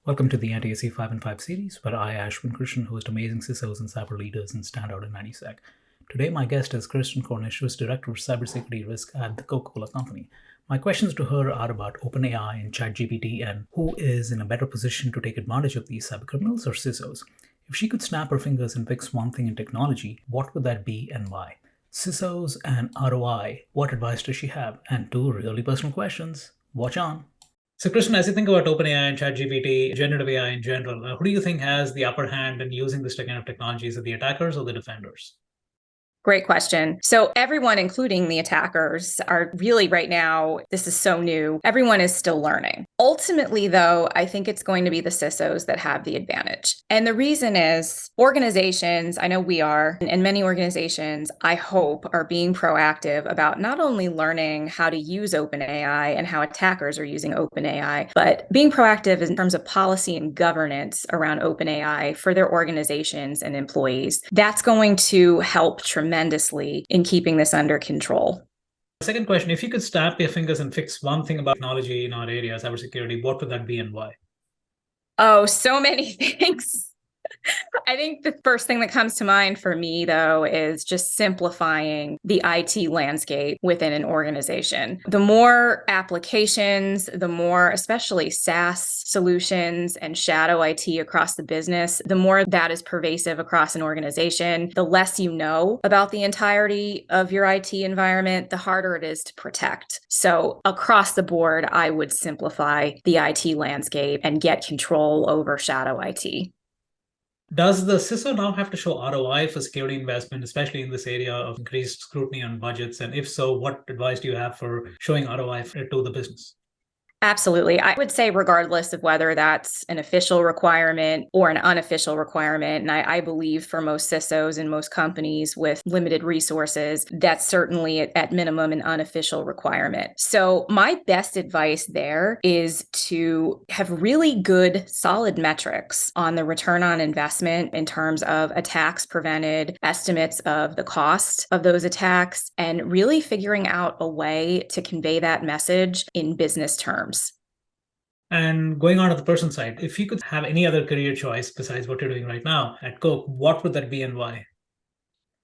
Welcome to the NTSC 5 and 5 series, where I, Ashwin Krishnan, host amazing CISOs and cyber leaders and stand out in 90sec. Today, my guest is Kristin Cornish, who is Director of Cybersecurity Risk at the Coca-Cola Company. My questions to her are about OpenAI and ChatGPT and who is in a better position to take advantage of these cybercriminals or CISOs. If she could snap her fingers and fix one thing in technology, what would that be and why? CISOs and ROI, what advice does she have? And two really personal questions. Watch on. So, Krishnan, as you think about OpenAI and ChatGPT, generative AI in general, who do you think has the upper hand in using this kind of technology? Is it the attackers or the defenders? Great question. So everyone, including the attackers, are really right now, this is so new. Everyone is still learning. Ultimately, though, I think it's going to be the CISOs that have the advantage. And the reason is organizations, I know we are, and many organizations, I hope, are being proactive about not only learning how to use OpenAI and how attackers are using OpenAI, but being proactive in terms of policy and governance around OpenAI for their organizations and employees. That's going to help tremendously in keeping this under control. Second question, if you could snap your fingers and fix one thing about technology in our area, cybersecurity, what would that be and why? Oh, so many things. I think the first thing that comes to mind for me, though, is just simplifying the IT landscape within an organization. The more applications, the more, especially SaaS solutions and shadow IT across the business, the more that is pervasive across an organization, the less you know about the entirety of your IT environment, the harder it is to protect. So across the board, I would simplify the IT landscape and get control over shadow IT. Does the CISO now have to show ROI for security investment, especially in this area of increased scrutiny on budgets? And if so, what advice do you have for showing ROI to the business? Absolutely. I would say, regardless of whether that's an official requirement or an unofficial requirement, and I believe for most CISOs and most companies with limited resources, that's certainly at minimum an unofficial requirement. So my best advice there is to have really good, solid metrics on the return on investment in terms of attacks prevented, estimates of the cost of those attacks, and really figuring out a way to convey that message in business terms. And going on to the person side, if you could have any other career choice besides what you're doing right now at Coke, what would that be and why?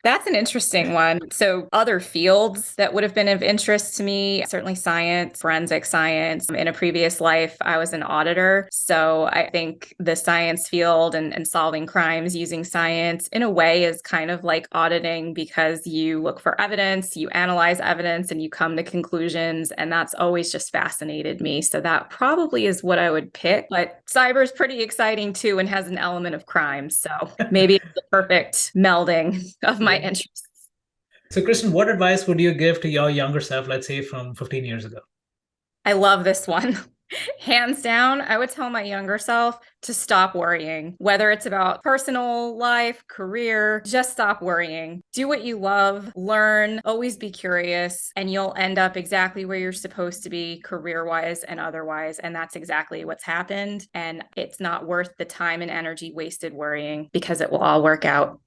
That's an interesting one. So other fields that would have been of interest to me, certainly science, forensic science. In a previous life, I was an auditor. So I think the science field and solving crimes using science in a way is kind of like auditing because you look for evidence, you analyze evidence, and you come to conclusions. And that's always just fascinated me. So that probably is what I would pick. But cyber is pretty exciting too and has an element of crime. So maybe it's the perfect melding of my interests. So, Kristen, what advice would you give to your younger self, let's say from 15 years ago? I love this one. Hands down, I would tell my younger self to stop worrying, whether it's about personal life, career, just stop worrying. Do what you love, learn, always be curious, and you'll end up exactly where you're supposed to be career-wise and otherwise. And that's exactly what's happened. And it's not worth the time and energy wasted worrying because it will all work out.